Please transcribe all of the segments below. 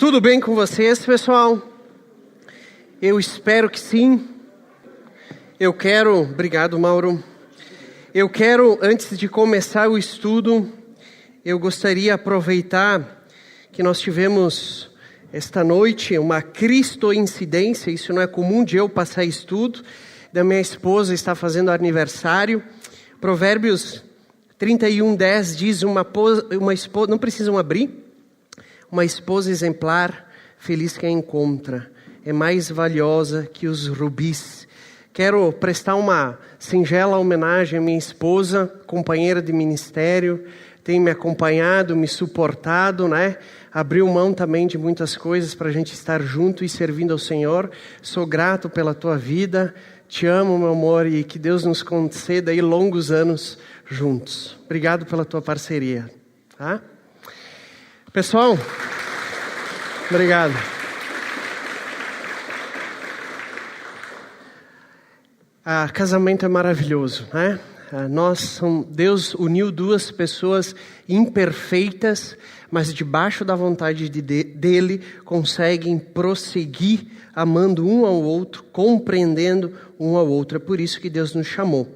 Tudo bem com vocês, pessoal? Eu espero que sim. Obrigado, Mauro. Antes de começar o estudo, eu gostaria de aproveitar que nós tivemos esta noite uma cristoincidência. Isso não é comum de eu passar estudo. Da minha esposa está fazendo aniversário. Provérbios 31:10 diz uma esposa, não precisam abrir. Uma esposa exemplar, feliz quem encontra, é mais valiosa que os rubis. Quero prestar uma singela homenagem à minha esposa, companheira de ministério, tem me acompanhado, me suportado, né? Abriu mão também de muitas coisas para a gente estar junto e servindo ao Senhor. Sou grato pela tua vida, te amo, meu amor, e que Deus nos conceda aí longos anos juntos. Obrigado pela tua parceria, tá? Pessoal, obrigado. Casamento é maravilhoso, né? Deus uniu duas pessoas imperfeitas, mas debaixo da vontade dele, conseguem prosseguir amando um ao outro, compreendendo um ao outro. É por isso que Deus nos chamou.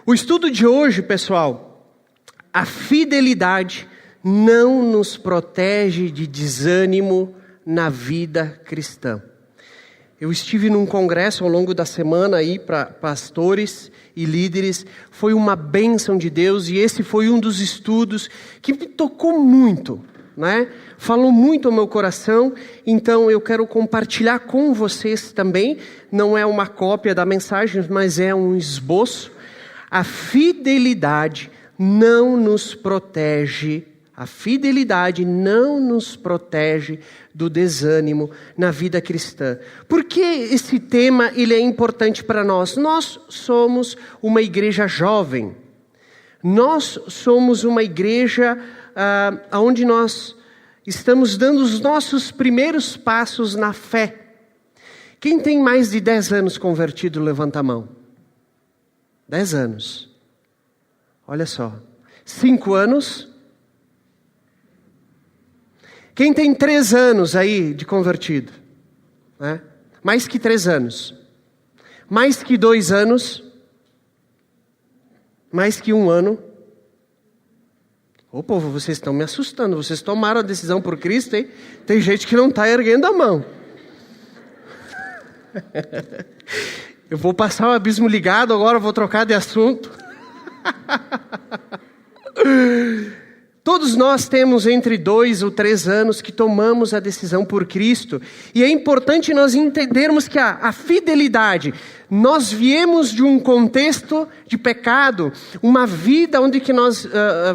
O estudo de hoje, pessoal, a fidelidade não nos protege de desânimo na vida cristã. Eu estive num congresso ao longo da semana aí para pastores e líderes. Foi uma bênção de Deus e esse foi um dos estudos que me tocou muito, né? Falou muito ao meu coração. Então eu quero compartilhar com vocês também. Não é uma cópia da mensagem, mas é um esboço. A fidelidade não nos protege. A fidelidade não nos protege do desânimo na vida cristã. Por que esse tema ele é importante para nós? Nós somos uma igreja jovem. Nós somos uma igreja onde nós estamos dando os nossos primeiros passos na fé. Quem tem mais de 10 anos convertido, levanta a mão. 10 anos. Olha só. 5 anos... Quem tem 3 anos aí de convertido? Né? Mais que 3 anos. Mais que 2 anos. Mais que 1 ano. Ô povo, vocês estão me assustando. Vocês tomaram a decisão por Cristo, hein? Tem gente que não está erguendo a mão. Eu vou passar o abismo ligado, agora eu vou trocar de assunto. Todos nós temos entre 2 ou 3 anos que tomamos a decisão por Cristo. E é importante nós entendermos que a fidelidade, nós viemos de um contexto de pecado, uma vida onde que nós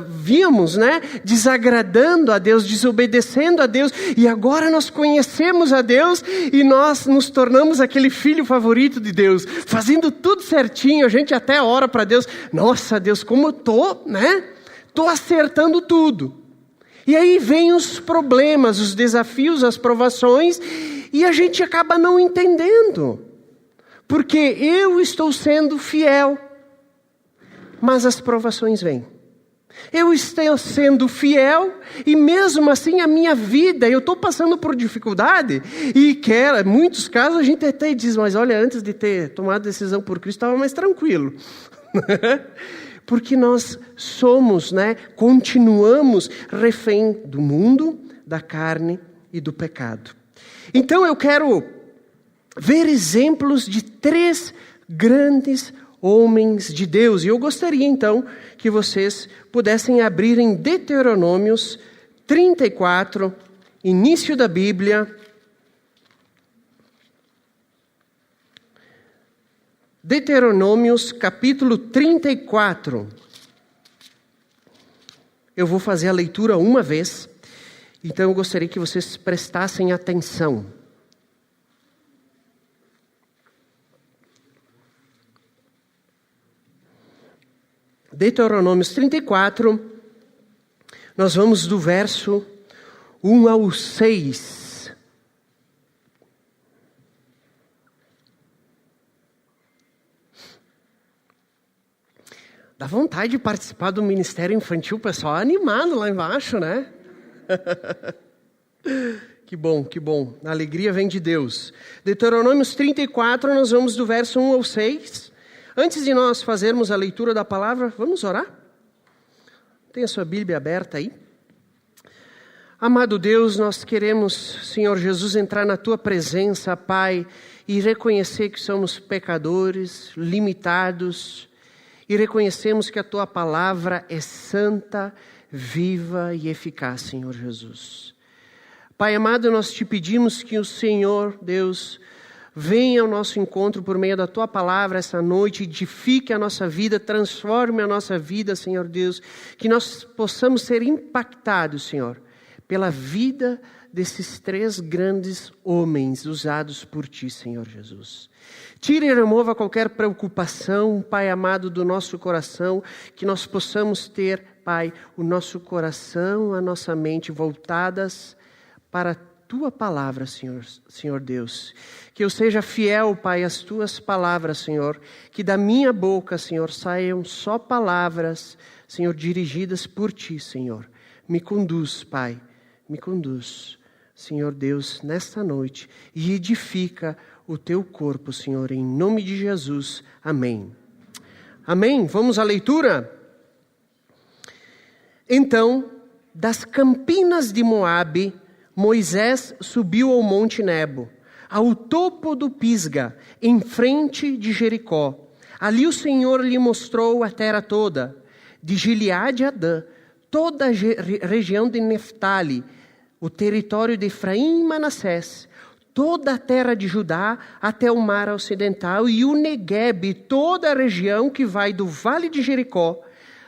víamos, né, desagradando a Deus, desobedecendo a Deus. E agora nós conhecemos a Deus e nós nos tornamos aquele filho favorito de Deus, fazendo tudo certinho. A gente até ora para Deus, nossa Deus, como eu estou, né? Estou acertando tudo. E aí vem os problemas, os desafios, as provações, e a gente acaba não entendendo. Porque eu estou sendo fiel, mas as provações vêm. Eu estou sendo fiel, e mesmo assim a minha vida, eu estou passando por dificuldade, e em muitos casos a gente até diz, mas olha, antes de ter tomado decisão por Cristo, estava mais tranquilo. Porque nós somos, né, continuamos refém do mundo, da carne e do pecado. Então eu quero ver exemplos de 3 grandes homens de Deus. E eu gostaria então que vocês pudessem abrir em Deuteronômios 34, início da Bíblia. Deuteronômios capítulo 34. Eu vou fazer a leitura uma vez, então eu gostaria que vocês prestassem atenção. Deuteronômios 34, nós vamos do verso 1 ao 6. Dá vontade de participar do Ministério Infantil, pessoal animado lá embaixo, né? Que bom, que bom. A alegria vem de Deus. Deuteronômios 34, nós vamos do verso 1 ao 6. Antes de nós fazermos a leitura da palavra, vamos orar? Tenha sua Bíblia aberta aí. Amado Deus, nós queremos, Senhor Jesus, entrar na Tua presença, Pai, e reconhecer que somos pecadores, limitados, e reconhecemos que a Tua palavra é santa, viva e eficaz, Senhor Jesus. Pai amado, nós te pedimos que o Senhor, Deus, venha ao nosso encontro por meio da Tua palavra essa noite, edifique a nossa vida, transforme a nossa vida, Senhor Deus, que nós possamos ser impactados, Senhor, pela vida desses 3 grandes homens usados por Ti, Senhor Jesus. Tire e remova qualquer preocupação, Pai amado, do nosso coração, que nós possamos ter, Pai, o nosso coração, a nossa mente voltadas para a Tua palavra, Senhor Deus. Que eu seja fiel, Pai, às Tuas palavras, Senhor. Que da minha boca, Senhor, saiam só palavras, Senhor, dirigidas por Ti, Senhor. Me conduz, Pai, me conduz, Senhor Deus, nesta noite. E edifica o Teu corpo, Senhor, em nome de Jesus. Amém. Amém. Vamos à leitura? Então, das campinas de Moabe, Moisés subiu ao Monte Nebo, ao topo do Pisga, em frente de Jericó. Ali o Senhor lhe mostrou a terra toda, de Gileade a Adã, toda a região de Neftali, o território de Efraim e Manassés, toda a terra de Judá até o mar ocidental e o Neguebe, toda a região que vai do vale de Jericó,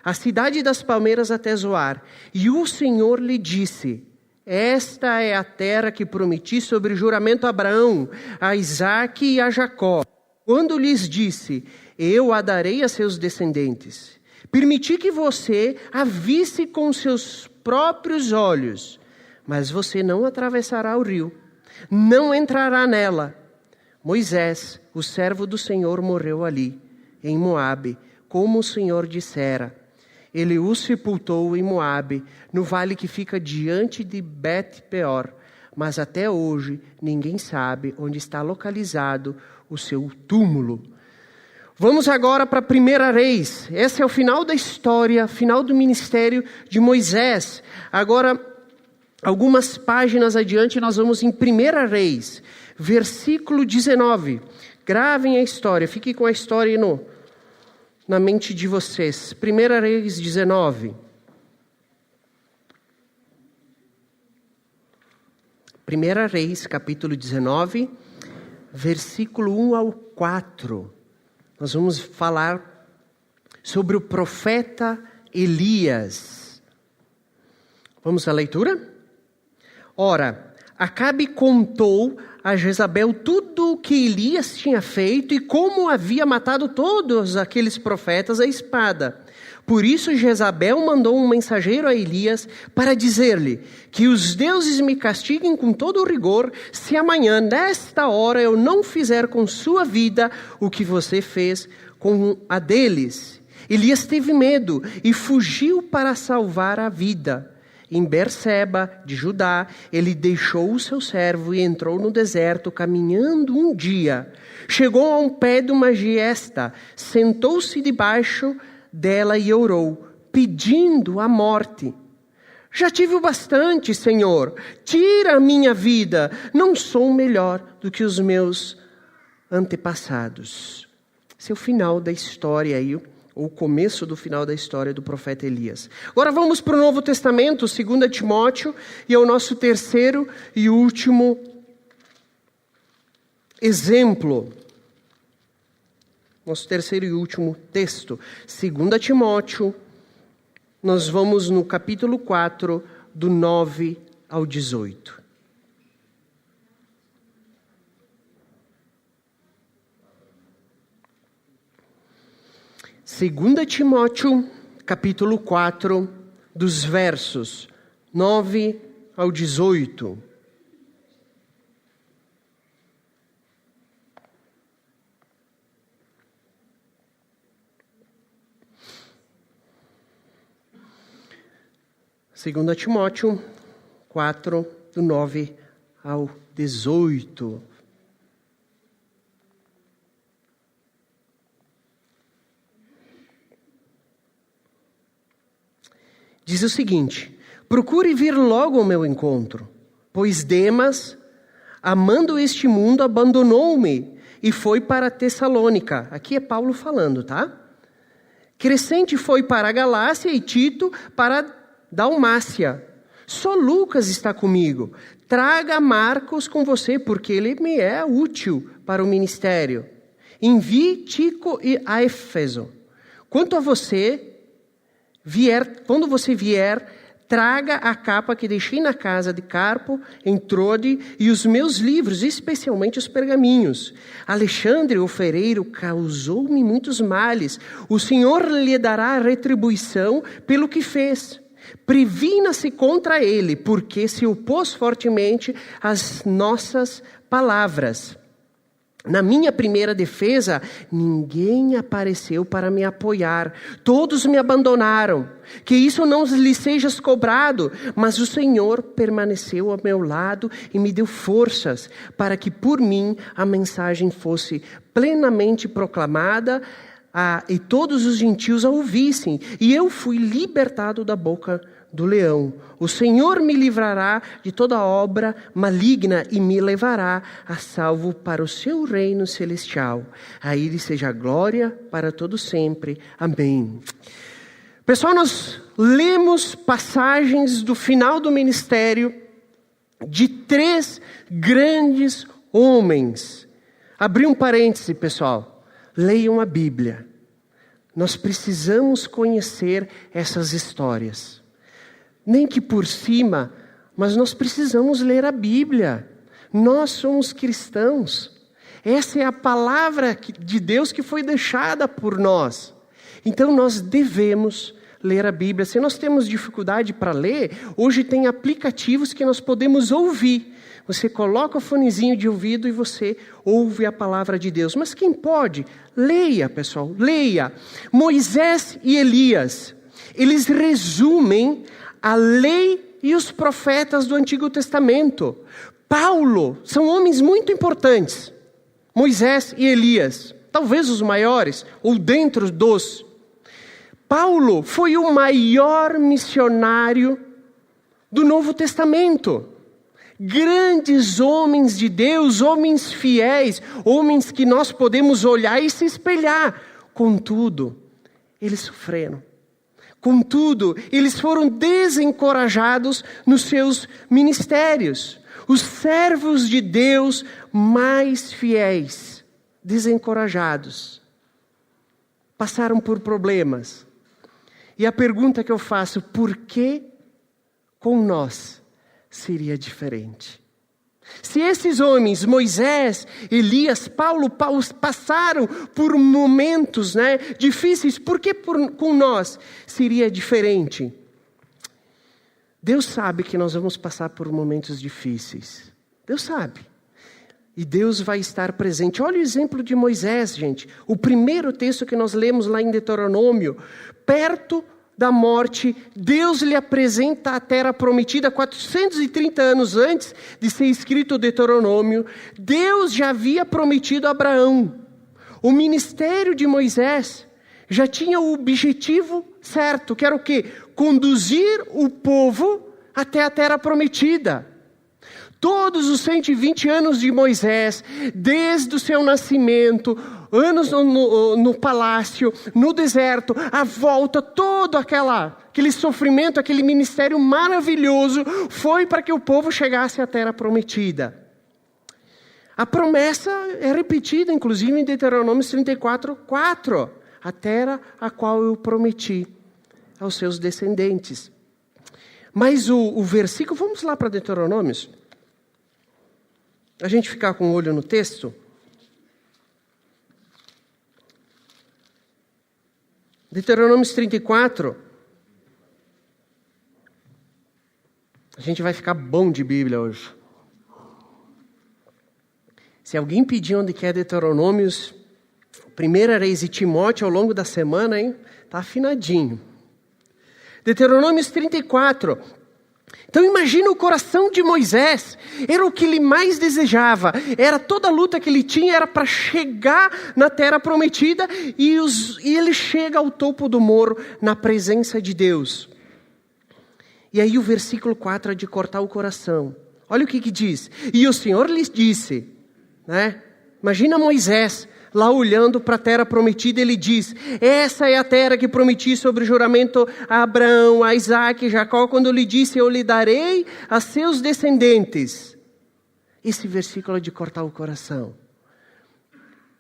a cidade das palmeiras até Zoar. E o Senhor lhe disse: esta é a terra que prometi sobre juramento a Abraão, a Isaque e a Jacó, quando lhes disse: eu a darei a seus descendentes. Permiti que você a visse com seus próprios olhos, mas você não atravessará o rio, não entrará nela. Moisés, o servo do Senhor, morreu ali, em Moabe, como o Senhor dissera. Ele o sepultou em Moabe, no vale que fica diante de Bet-peor. Mas até hoje ninguém sabe onde está localizado o seu túmulo. Vamos agora para a 1 Reis. Esse é o final da história, final do ministério de Moisés. Agora, algumas páginas adiante, nós vamos em 1 Reis, versículo 19. Gravem a história, fiquem com a história na mente de vocês. 1 Reis 19. 1 Reis, capítulo 19, versículo 1 ao 4. Nós vamos falar sobre o profeta Elias. Vamos à leitura? Ora, Acabe contou a Jezabel tudo o que Elias tinha feito e como havia matado todos aqueles profetas à espada. Por isso Jezabel mandou um mensageiro a Elias para dizer-lhe: que os deuses me castiguem com todo o rigor, se amanhã, nesta hora, eu não fizer com sua vida o que você fez com a deles. Elias teve medo e fugiu para salvar a vida. Em Berseba, de Judá, ele deixou o seu servo e entrou no deserto, caminhando um dia. Chegou a um pé de uma giesta, sentou-se debaixo dela e orou, pedindo a morte. Já tive o bastante, Senhor, tira a minha vida, não sou melhor do que os meus antepassados. Esse é o final da história aí, ou o começo do final da história do profeta Elias. Agora vamos para o Novo Testamento, 2 Timóteo, e é o nosso terceiro e último exemplo. Nosso terceiro e último texto. 2 Timóteo, nós vamos no capítulo 4, do 9 ao 18. Segunda Timóteo, capítulo 4, dos versos 9 ao 18. Segunda Timóteo 4, do 9 ao 18. Diz o seguinte: procure vir logo ao meu encontro, pois Demas, amando este mundo, abandonou-me e foi para Tessalônica. Aqui é Paulo falando, tá? Crescente foi para a Galácia e Tito para Dalmácia. Só Lucas está comigo. Traga Marcos com você, porque ele me é útil para o ministério. Envie Tico a Éfeso. Quanto a você, quando você vier, traga a capa que deixei na casa de Carpo, em Trode, e os meus livros, especialmente os pergaminhos. Alexandre, o ferreiro, causou-me muitos males. O Senhor lhe dará retribuição pelo que fez. Previna-se contra ele, porque se opôs fortemente às nossas palavras. Na minha primeira defesa, ninguém apareceu para me apoiar. Todos me abandonaram. Que isso não lhe seja cobrado, mas o Senhor permaneceu ao meu lado e me deu forças para que por mim a mensagem fosse plenamente proclamada e todos os gentios a ouvissem. E eu fui libertado da boca do leão. O Senhor me livrará de toda obra maligna e me levará a salvo para o seu reino celestial. A ele seja a glória para todo sempre. Amém. Pessoal, nós lemos passagens do final do ministério de 3 grandes homens. Abri um parêntese, pessoal. Leiam a Bíblia. Nós precisamos conhecer essas histórias. Nem que por cima, mas nós precisamos ler a Bíblia. Nós somos cristãos. Essa é a palavra de Deus que foi deixada por nós. Então nós devemos ler a Bíblia. Se nós temos dificuldade para ler, hoje tem aplicativos que nós podemos ouvir. Você coloca o fonezinho de ouvido e você ouve a palavra de Deus. Mas quem pode? Leia, pessoal, leia. Moisés e Elias, eles resumem a lei e os profetas do Antigo Testamento. Paulo, são homens muito importantes. Moisés e Elias, talvez os maiores, ou dentro dos. Paulo foi o maior missionário do Novo Testamento. Grandes homens de Deus, homens fiéis, homens que nós podemos olhar e se espelhar. Contudo, eles sofreram. Contudo, eles foram desencorajados nos seus ministérios. Os servos de Deus mais fiéis, desencorajados, passaram por problemas. E a pergunta que eu faço, por que com nós seria diferente? Se esses homens, Moisés, Elias, Paulo, passaram por momentos difíceis, por que com nós seria diferente? Deus sabe que nós vamos passar por momentos difíceis. Deus sabe. E Deus vai estar presente. Olha o exemplo de Moisés, gente. O primeiro texto que nós lemos lá em Deuteronômio. Perto da morte, Deus lhe apresenta a terra prometida 430 anos antes de ser escrito o Deuteronômio. Deus já havia prometido a Abraão. O ministério de Moisés já tinha o objetivo certo, que era o quê? Conduzir o povo até a terra prometida. Todos os 120 anos de Moisés, desde o seu nascimento, anos no palácio, no deserto, a volta, todo aquele sofrimento, aquele ministério maravilhoso, foi para que o povo chegasse à terra prometida. A promessa é repetida, inclusive, em Deuteronômio 34:4. A terra a qual eu prometi aos seus descendentes. Mas o versículo, vamos lá para Deuteronômios. A gente ficar com o olho no texto. Deuteronômios 34. A gente vai ficar bom de Bíblia hoje. Se alguém pedir onde quer Deuteronômios, 1 Reis e Timóteo ao longo da semana, tá afinadinho. Deuteronômios 34. Então imagina o coração de Moisés, era o que ele mais desejava, era toda a luta que ele tinha, era para chegar na terra prometida, e ele chega ao topo do morro, na presença de Deus. E aí o versículo 4 é de cortar o coração. Olha o que diz. E o Senhor lhes disse, né? Imagina Moisés lá olhando para a terra prometida, ele diz: essa é a terra que prometi sobre juramento a Abraão, a Isaac e Jacó, quando eu lhe disse, eu lhe darei a seus descendentes. Esse versículo é de cortar o coração.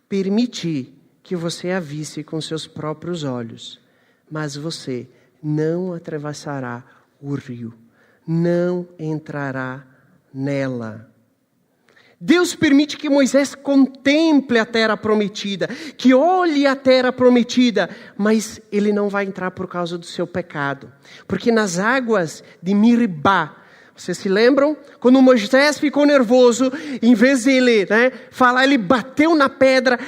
Permiti que você a visse com seus próprios olhos, mas você não atravessará o rio, não entrará nela. Deus permite que Moisés contemple a terra prometida, que olhe a terra prometida, mas ele não vai entrar por causa do seu pecado. Porque nas águas de Meribá, vocês se lembram? Quando Moisés ficou nervoso, em vez de ele falar, ele bateu na pedra,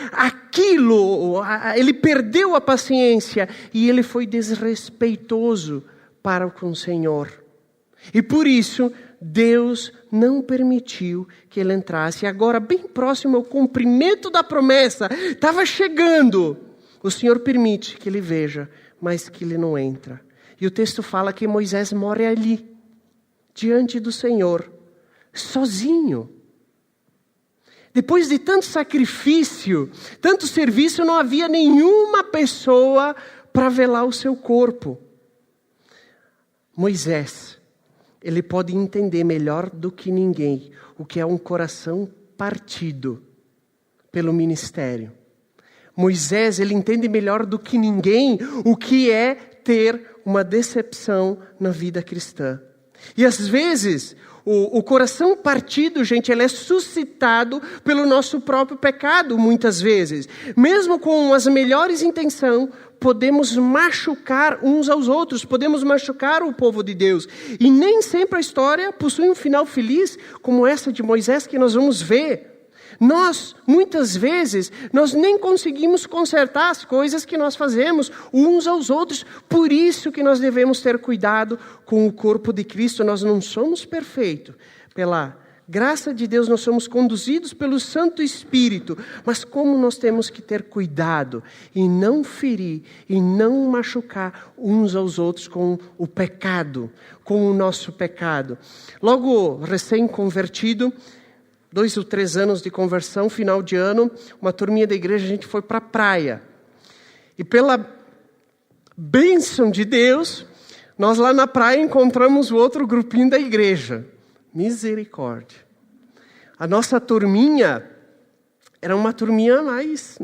ele perdeu a paciência e ele foi desrespeitoso para com o Senhor. E por isso, Deus não permitiu que ele entrasse. E agora, bem próximo ao cumprimento da promessa, estava chegando. O Senhor permite que ele veja, mas que ele não entra. E o texto fala que Moisés morre ali, diante do Senhor, sozinho. Depois de tanto sacrifício, tanto serviço, não havia nenhuma pessoa para velar o seu corpo. Moisés, ele pode entender melhor do que ninguém o que é um coração partido pelo ministério. Moisés, ele entende melhor do que ninguém o que é ter uma decepção na vida cristã. E às vezes, o coração partido, gente, ele é suscitado pelo nosso próprio pecado, muitas vezes. Mesmo com as melhores intenções, podemos machucar uns aos outros, podemos machucar o povo de Deus. E nem sempre a história possui um final feliz, como essa de Moisés que nós vamos ver. Muitas vezes, nós nem conseguimos consertar as coisas que nós fazemos uns aos outros. Por isso que nós devemos ter cuidado com o corpo de Cristo. Nós não somos perfeitos. Pela graça de Deus, nós somos conduzidos pelo Santo Espírito. Mas como nós temos que ter cuidado e não ferir e não machucar uns aos outros com o pecado, com o nosso pecado. Logo recém-convertido, 2 ou 3 anos de conversão, final de ano, uma turminha da igreja, a gente foi para a praia. E pela bênção de Deus, nós lá na praia encontramos o outro grupinho da igreja. Misericórdia. A nossa turminha era uma turminha mais,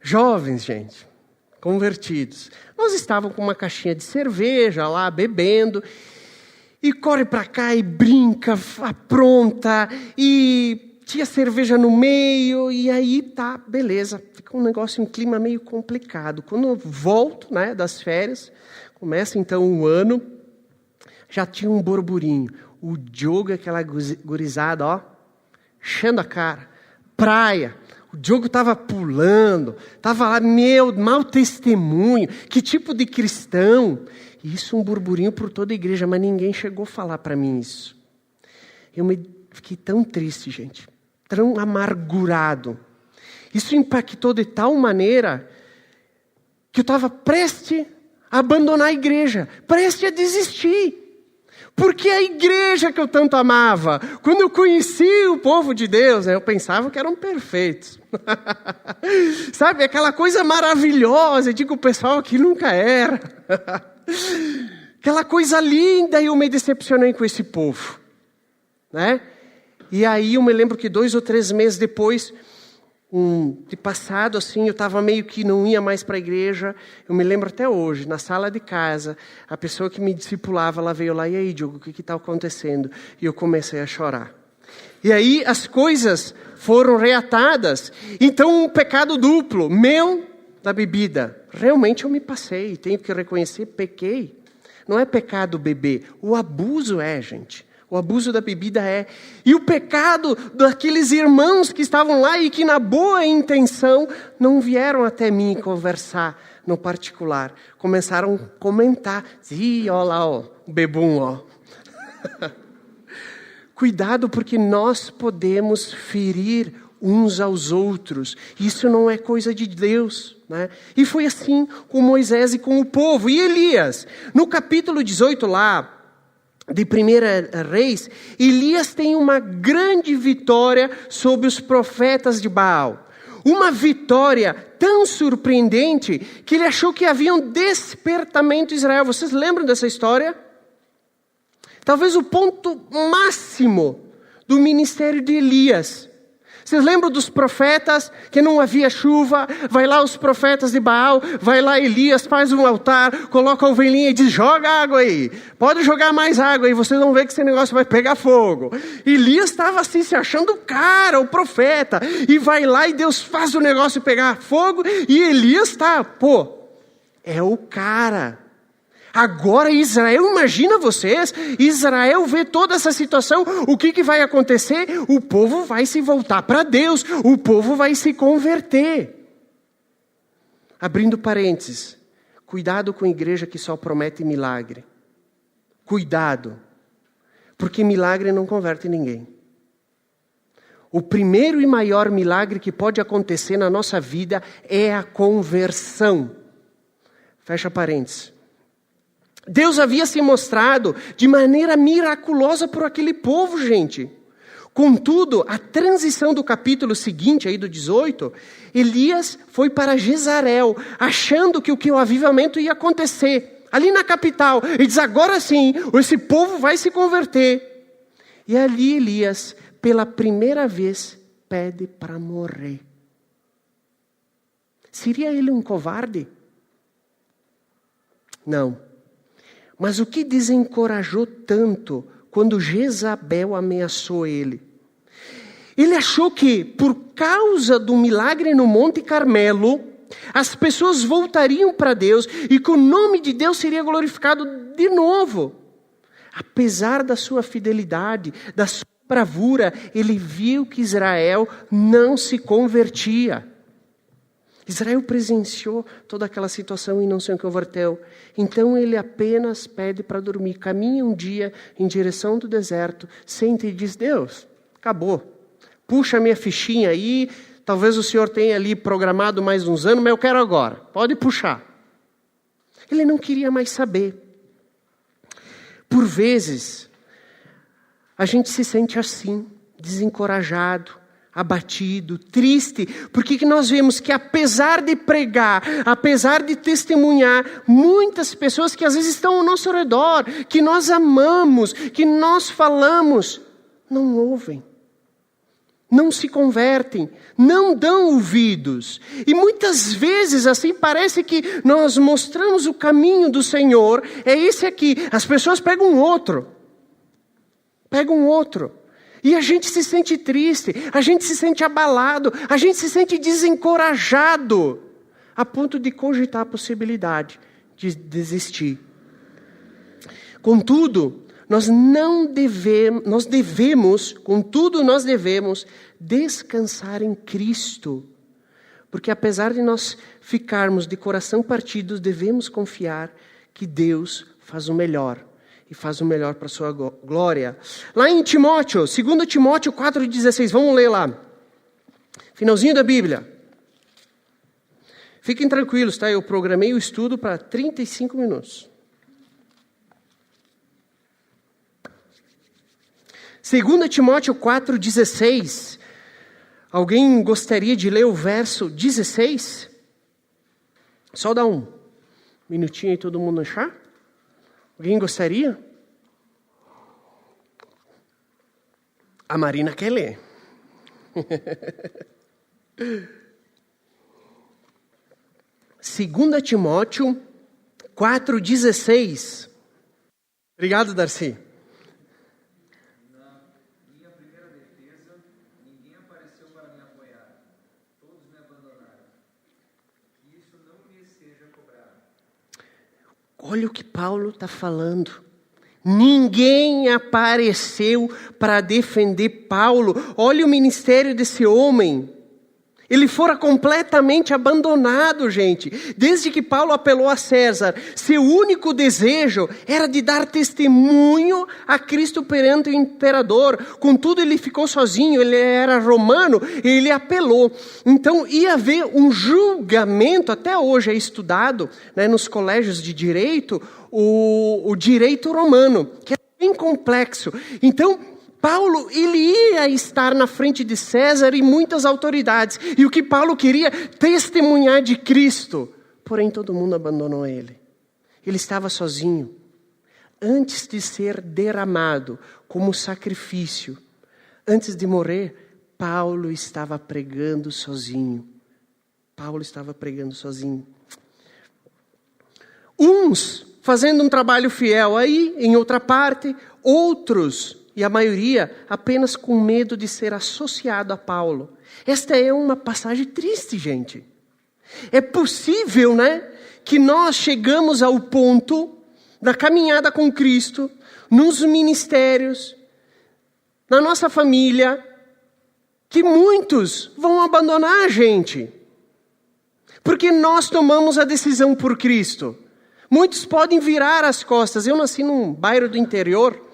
jovens, gente, convertidos. Nós estávamos com uma caixinha de cerveja lá, bebendo. E corre para cá e brinca, apronta, e tinha cerveja no meio, e aí tá, beleza. Fica um clima meio complicado. Quando eu volto, das férias, começa então o ano, já tinha um burburinho. O Diogo, aquela gurizada, enchendo a cara, praia. O Diogo estava pulando, estava lá, mau testemunho, que tipo de cristão? Isso um burburinho por toda a igreja, mas ninguém chegou a falar para mim isso. Eu fiquei tão triste, gente, tão amargurado. Isso impactou de tal maneira que eu estava prestes a abandonar a igreja, prestes a desistir. Porque a igreja que eu tanto amava, quando eu conheci o povo de Deus, eu pensava que eram perfeitos. Sabe, aquela coisa maravilhosa, eu digo, o pessoal aqui nunca era. Aquela coisa linda, e eu me decepcionei com esse povo. E aí eu me lembro que 2 ou 3 meses depois, de passado assim, eu estava meio que não ia mais para a igreja. Eu me lembro até hoje, na sala de casa, a pessoa que me discipulava, ela veio lá, e aí, Diogo, o que está acontecendo? E eu comecei a chorar. E aí as coisas foram reatadas. Então um pecado duplo, meu, da bebida. Realmente eu me passei, tenho que reconhecer, pequei. Não é pecado beber, o abuso gente. O abuso da bebida é. E o pecado daqueles irmãos que estavam lá e que na boa intenção não vieram até mim conversar no particular. Começaram a comentar. Ih, ó lá, ó, o bebum, ó. Cuidado, porque nós podemos ferir uns aos outros. Isso não é coisa de Deus, né? E foi assim com Moisés e com o povo. E Elias, no capítulo 18 lá, de 1 Reis, Elias tem uma grande vitória sobre os profetas de Baal. Uma vitória tão surpreendente que ele achou que havia um despertamento em Israel. Vocês lembram dessa história? Talvez o ponto máximo do ministério de Elias. Vocês lembram dos profetas que não havia chuva? Vai lá os profetas de Baal, vai lá Elias, faz um altar, coloca a ovelhinha e diz, joga água aí. Pode jogar mais água aí, vocês vão ver que esse negócio vai pegar fogo. Elias estava assim, se achando o cara, o profeta. E vai lá e Deus faz o negócio pegar fogo. E Elias está, é o cara. Agora Israel, imagina vocês, Israel vê toda essa situação, o que vai acontecer? O povo vai se voltar para Deus, o povo vai se converter. Abrindo parênteses, cuidado com a igreja que só promete milagre. Cuidado, porque milagre não converte ninguém. O primeiro e maior milagre que pode acontecer na nossa vida é a conversão. Fecha parênteses. Deus havia se mostrado de maneira miraculosa por aquele povo, gente. Contudo, a transição do capítulo seguinte, aí do 18, Elias foi para Jezreel, achando que o avivamento ia acontecer. Ali na capital, ele diz, agora sim, esse povo vai se converter. E ali Elias, pela primeira vez, pede para morrer. Seria ele um covarde? Não. Mas o que desencorajou tanto quando Jezabel ameaçou ele? Ele achou que, por causa do milagre no Monte Carmelo, as pessoas voltariam para Deus e que o nome de Deus seria glorificado de novo. Apesar da sua fidelidade, da sua bravura, ele viu que Israel não se convertia. Israel presenciou toda aquela situação e não se converteu. Então ele apenas pede para dormir. Caminha um dia em direção do deserto, sente e diz, Deus, acabou. Puxa a minha fichinha aí, talvez o Senhor tenha ali programado mais uns anos, mas eu quero agora. Pode puxar. Ele não queria mais saber. Por vezes, a gente se sente assim, desencorajado, abatido, triste, porque nós vemos que apesar de pregar, apesar de testemunhar, muitas pessoas que às vezes estão ao nosso redor, que nós amamos, que nós falamos, não ouvem, não se convertem, não dão ouvidos. E muitas vezes assim parece que nós mostramos o caminho do Senhor, é esse aqui, as pessoas pegam outro. E a gente se sente triste, a gente se sente abalado, a gente se sente desencorajado, a ponto de cogitar a possibilidade de desistir. Contudo, nós devemos descansar em Cristo. Porque apesar de nós ficarmos de coração partido, devemos confiar que Deus faz o melhor. E faz o melhor para a sua glória. Lá em Timóteo, 2 Timóteo 4,16, vamos ler lá. Finalzinho da Bíblia. Fiquem tranquilos, tá? Eu programei o estudo para 35 minutos. 2 Timóteo 4,16. Alguém gostaria de ler o verso 16? Só dá um minutinho aí todo mundo achar. Alguém gostaria? A Marina quer ler. 2 Timóteo 4,16. Obrigado, Darcy. Na minha primeira defesa, ninguém apareceu para me apoiar. Todos me abandonaram. Que isso não lhes seja cobrado. Olha o que Paulo está falando. Ninguém apareceu para defender Paulo. Olha o ministério desse homem. Ele fora completamente abandonado, gente. Desde que Paulo apelou a César, seu único desejo era de dar testemunho a Cristo perante o imperador. Contudo, ele ficou sozinho, ele era romano e ele apelou. Então, ia haver um julgamento, até hoje é estudado, né, nos colégios de direito, o direito romano, que é bem complexo. Então, Paulo, ele ia estar na frente de César e muitas autoridades. E o que Paulo queria? Testemunhar de Cristo. Porém, todo mundo abandonou ele. Ele estava sozinho. Antes de ser derramado como sacrifício, antes de morrer, Paulo estava pregando sozinho. Paulo estava pregando sozinho. Uns fazendo um trabalho fiel aí, em outra parte, outros, e a maioria, apenas com medo de ser associado a Paulo. Esta é uma passagem triste, gente. É possível, né, que nós chegamos ao ponto da caminhada com Cristo, nos ministérios, na nossa família, que muitos vão abandonar a gente. Porque nós tomamos a decisão por Cristo. Muitos podem virar as costas. Eu nasci num bairro do interior,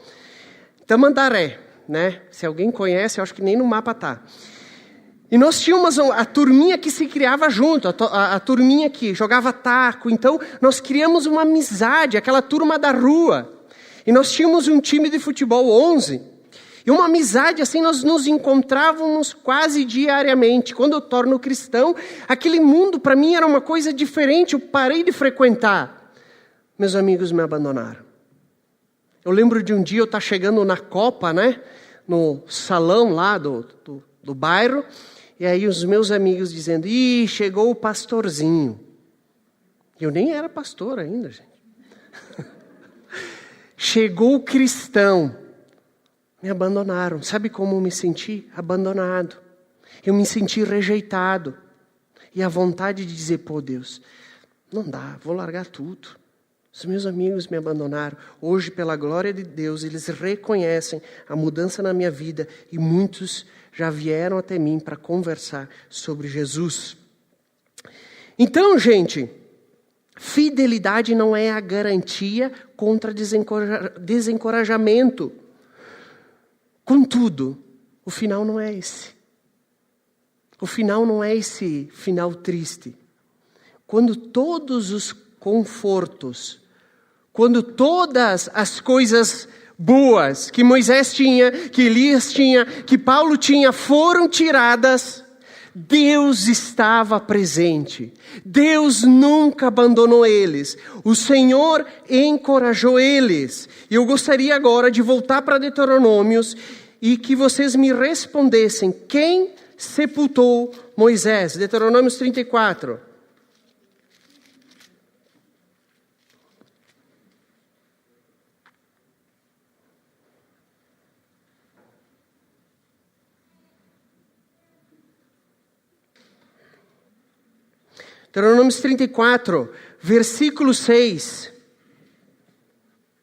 Tamandaré, né? Se alguém conhece, eu acho que nem no mapa tá. E nós tínhamos a turminha que se criava junto, a turminha que jogava taco. Então, nós criamos uma amizade, aquela turma da rua. E nós tínhamos um time de futebol 11. E uma amizade, assim, nós nos encontrávamos quase diariamente. Quando eu torno cristão, aquele mundo para mim era uma coisa diferente. Eu parei de frequentar. Meus amigos me abandonaram. Eu lembro de um dia eu estar chegando na Copa, né? No salão lá do bairro. E aí os meus amigos dizendo, ih, chegou o pastorzinho. Eu nem era pastor ainda, gente. Chegou o cristão. Me abandonaram. Sabe como eu me senti? Abandonado. Eu me senti rejeitado. E a vontade de dizer, pô, Deus, não dá, vou largar tudo. Os meus amigos me abandonaram. Hoje, pela glória de Deus, eles reconhecem a mudança na minha vida e muitos já vieram até mim para conversar sobre Jesus. Então, gente, fidelidade não é a garantia contra desencorajamento. Contudo, o final não é esse. O final não é esse final triste. Quando todos os confortos, quando todas as coisas boas que Moisés tinha, que Elias tinha, que Paulo tinha, foram tiradas, Deus estava presente. Deus nunca abandonou eles. O Senhor encorajou eles. E eu gostaria agora de voltar para Deuteronômios e que vocês me respondessem: quem sepultou Moisés? Deuteronômios 34. Deuteronômios 34, versículo 6.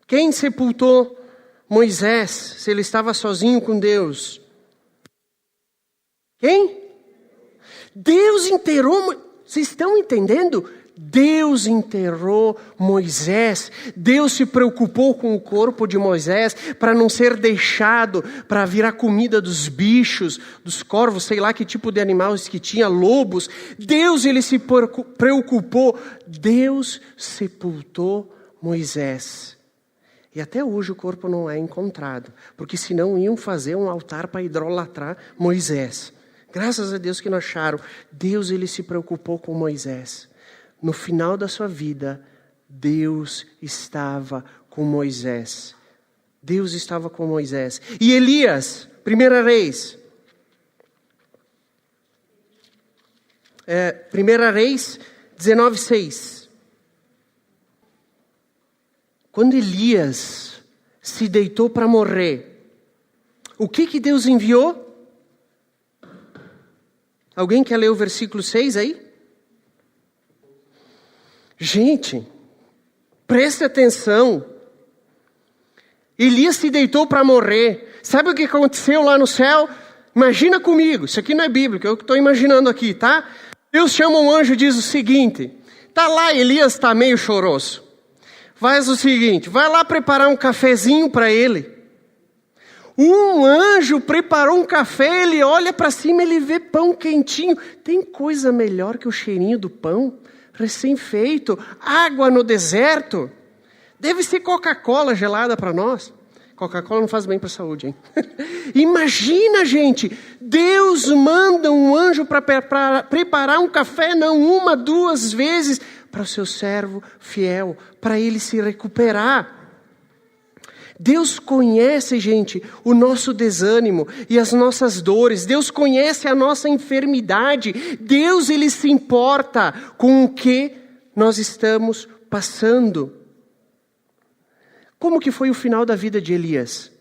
Quem sepultou Moisés, se ele estava sozinho com Deus? Quem? Deus enterrou. Vocês estão entendendo? Deus enterrou Moisés. Deus se preocupou com o corpo de Moisés para não ser deixado para virar comida dos bichos, dos corvos, sei lá que tipo de animais que tinha, lobos. Deus, ele se preocupou. Deus sepultou Moisés. E até hoje o corpo não é encontrado, porque senão iam fazer um altar para idolatrar Moisés. Graças a Deus que não acharam. Deus, ele se preocupou com Moisés. No final da sua vida, Deus estava com Moisés. Deus estava com Moisés. E Elias, 1 Reis. 1 Reis 19:6. Quando Elias se deitou para morrer, o que Deus enviou? Alguém quer ler o versículo 6 aí? Gente, preste atenção. Elias se deitou para morrer. Sabe o que aconteceu lá no céu? Imagina comigo, isso aqui não é bíblico, eu que estou imaginando aqui, tá? Deus chama um anjo e diz o seguinte, tá lá, Elias está meio choroso. Faz o seguinte, vai lá preparar um cafezinho para ele. Um anjo preparou um café, ele olha para cima, ele vê pão quentinho. Tem coisa melhor que o cheirinho do pão? Recém-feito, água no deserto. Deve ser Coca-Cola gelada para nós. Coca-Cola não faz bem para a saúde, hein? Imagina, gente, Deus manda um anjo para preparar um café, não uma, duas vezes, para o seu servo fiel, para ele se recuperar. Deus conhece, gente, o nosso desânimo e as nossas dores. Deus conhece a nossa enfermidade. Deus, ele se importa com o que nós estamos passando. Como que foi o final da vida de Elias?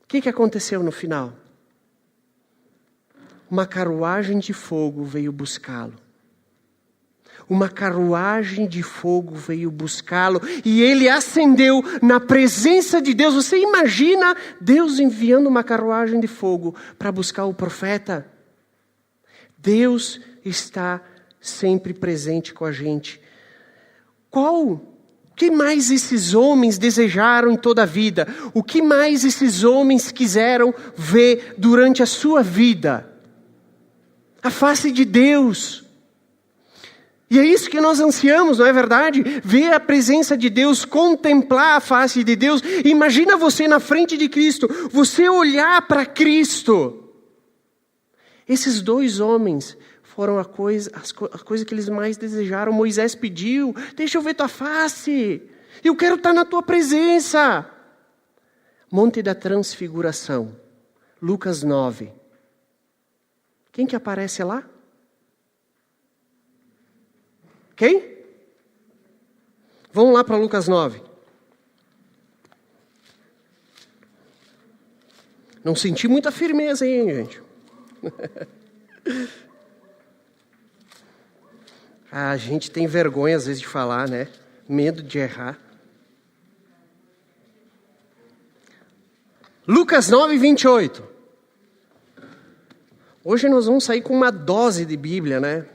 O que aconteceu no final? Uma carruagem de fogo veio buscá-lo. Uma carruagem de fogo veio buscá-lo e ele ascendeu na presença de Deus. Você imagina Deus enviando uma carruagem de fogo para buscar o profeta? Deus está sempre presente com a gente. O que mais esses homens desejaram em toda a vida? O que mais esses homens quiseram ver durante a sua vida? A face de Deus. E é isso que nós ansiamos, não é verdade? Ver a presença de Deus, contemplar a face de Deus. Imagina você na frente de Cristo, você olhar para Cristo. Esses dois homens foram a coisa que eles mais desejaram. Moisés pediu, deixa eu ver tua face, eu quero estar na tua presença. Monte da Transfiguração, Lucas 9. Quem que aparece lá? Quem? Vamos lá para Lucas 9. Não senti muita firmeza aí, hein, gente? A gente tem vergonha às vezes de falar, né? Medo de errar. Lucas 9, 28. Hoje nós vamos sair com uma dose de Bíblia, né?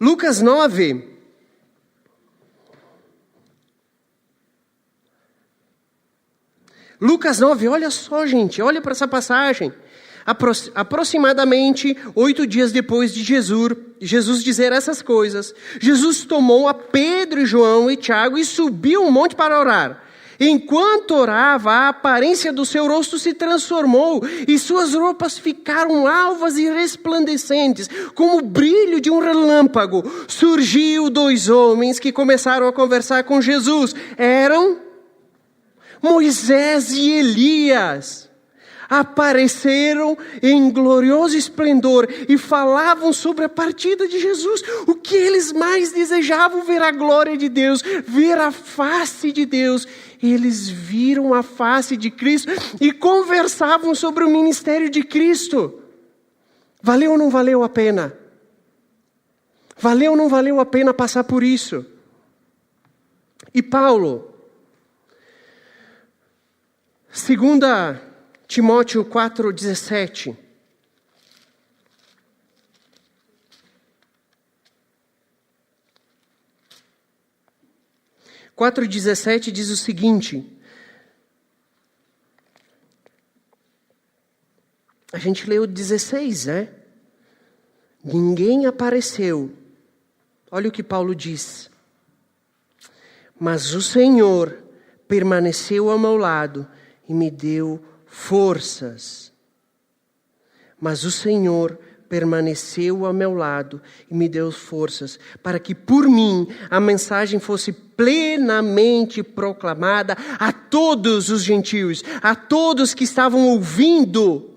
Lucas 9. Lucas 9, olha só, gente, olha para essa passagem. Aproximadamente 8 dias depois de Jesus dizer essas coisas, Jesus tomou a Pedro e João e Tiago e subiu um monte para orar. Enquanto orava, a aparência do seu rosto se transformou e suas roupas ficaram alvas e resplandecentes, como o brilho de um relâmpago. Surgiu 2 homens que começaram a conversar com Jesus. Eram Moisés e Elias. Apareceram em glorioso esplendor e falavam sobre a partida de Jesus. O que eles mais desejavam? Ver a glória de Deus, ver a face de Deus. Eles viram a face de Cristo e conversavam sobre o ministério de Cristo. Valeu ou não valeu a pena? Valeu ou não valeu a pena passar por isso? E Paulo, 2 Timóteo 4,17. (4:17) 4,17 diz o seguinte. A gente leu 16, né? Ninguém apareceu. Olha o que Paulo diz. Mas o Senhor permaneceu ao meu lado e me deu forças. Mas o Senhor permaneceu ao meu lado e me deu forças para que por mim a mensagem fosse plenamente proclamada a todos os gentios, a todos que estavam ouvindo.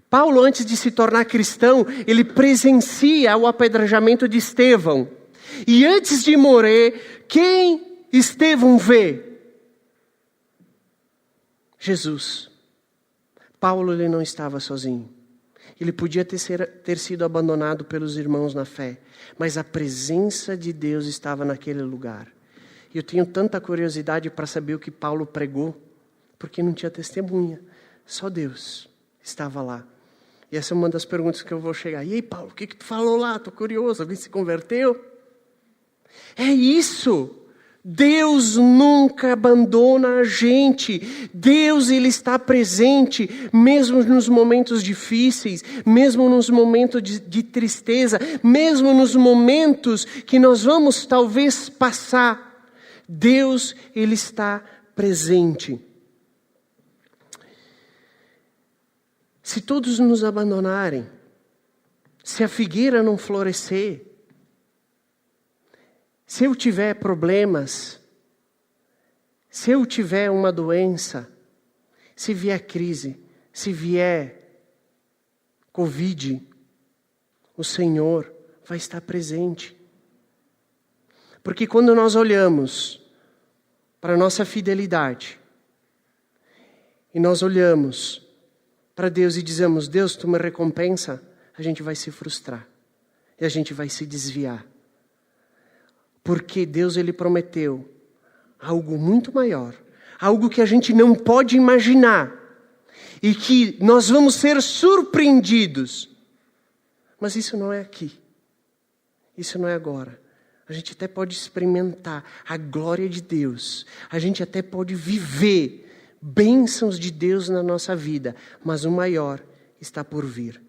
Paulo, antes de se tornar cristão, ele presencia o apedrejamento de Estevão. E antes de morrer, quem Estevão vê? Jesus. Paulo, ele não estava sozinho. Ele podia ter sido abandonado pelos irmãos na fé, mas a presença de Deus estava naquele lugar. E eu tenho tanta curiosidade para saber o que Paulo pregou, porque não tinha testemunha. Só Deus estava lá. E essa é uma das perguntas que eu vou chegar. E aí, Paulo, o que tu falou lá? Estou curioso. Alguém se converteu? É isso. Deus nunca abandona a gente. Deus, Ele está presente, mesmo nos momentos difíceis, mesmo nos momentos de tristeza, mesmo nos momentos que nós vamos talvez passar. Deus, Ele está presente. Se todos nos abandonarem, se a figueira não florescer, se eu tiver problemas, se eu tiver uma doença, se vier crise, se vier Covid, o Senhor vai estar presente. Porque quando nós olhamos para a nossa fidelidade, e nós olhamos para Deus e dizemos, Deus, Tu me recompensa, a gente vai se frustrar. E a gente vai se desviar. Porque Deus, Ele prometeu algo muito maior. Algo que a gente não pode imaginar. E que nós vamos ser surpreendidos. Mas isso não é aqui. Isso não é agora. A gente até pode experimentar a glória de Deus. A gente até pode viver bênçãos de Deus na nossa vida, mas o maior está por vir.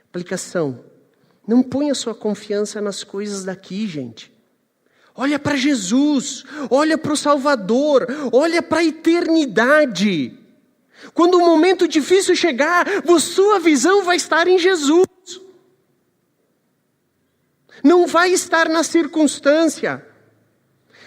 Aplicação. Não ponha sua confiança nas coisas daqui, gente. Olha para Jesus, olha para o Salvador, olha para a eternidade. Quando o momento difícil chegar, sua visão vai estar em Jesus. Não vai estar na circunstância.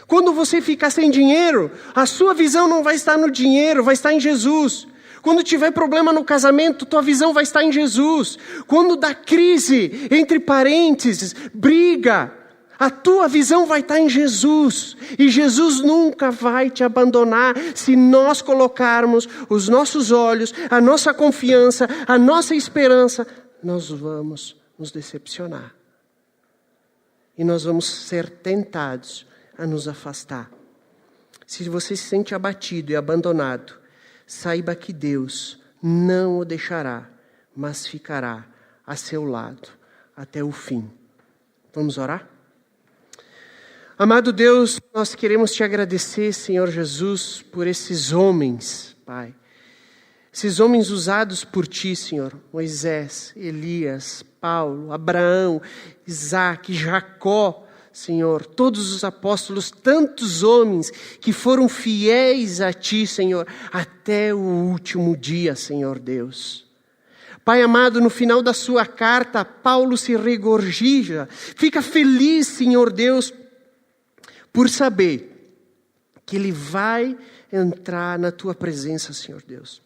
Quando você ficar sem dinheiro, a sua visão não vai estar no dinheiro, vai estar em Jesus. Quando tiver problema no casamento, tua visão vai estar em Jesus. Quando dá crise entre parentes, briga, a tua visão vai estar em Jesus. E Jesus nunca vai te abandonar se nós colocarmos os nossos olhos, a nossa confiança, a nossa esperança. Nós vamos nos decepcionar. E nós vamos ser tentados a nos afastar. Se você se sente abatido e abandonado, saiba que Deus não o deixará, mas ficará a seu lado até o fim. Vamos orar? Amado Deus, nós queremos te agradecer, Senhor Jesus, por esses homens, Pai. Esses homens usados por ti, Senhor. Moisés, Elias, Paulo, Abraão, Isaac, Jacó, Senhor, todos os apóstolos, tantos homens que foram fiéis a Ti, Senhor, até o último dia, Senhor Deus. Pai amado, no final da sua carta, Paulo se regozija, fica feliz, Senhor Deus, por saber que ele vai entrar na Tua presença, Senhor Deus.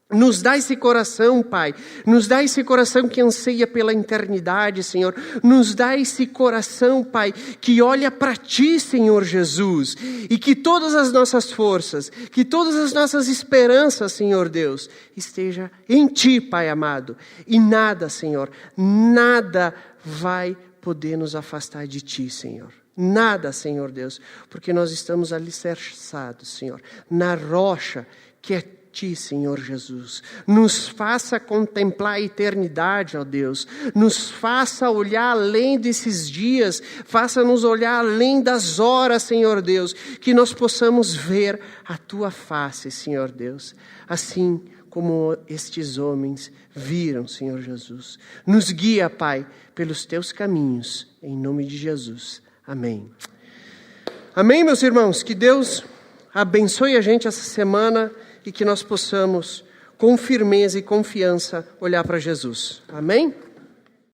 Nos dá esse coração, Pai. Nos dá esse coração que anseia pela eternidade, Senhor. Nos dá esse coração, Pai, que olha para Ti, Senhor Jesus. E que todas as nossas forças, que todas as nossas esperanças, Senhor Deus, esteja em Ti, Pai amado. E nada, Senhor, nada vai poder nos afastar de Ti, Senhor. Nada, Senhor Deus, porque nós estamos alicerçados, Senhor, na rocha que é Ti, Senhor Jesus. Nos faça contemplar a eternidade, ó Deus. Nos faça olhar além desses dias. Faça-nos olhar além das horas, Senhor Deus. Que nós possamos ver a Tua face, Senhor Deus. Assim como estes homens viram, Senhor Jesus. Nos guia, Pai, pelos Teus caminhos. Em nome de Jesus. Amém. Amém, meus irmãos. Que Deus abençoe a gente essa semana. E que nós possamos, com firmeza e confiança, olhar para Jesus. Amém?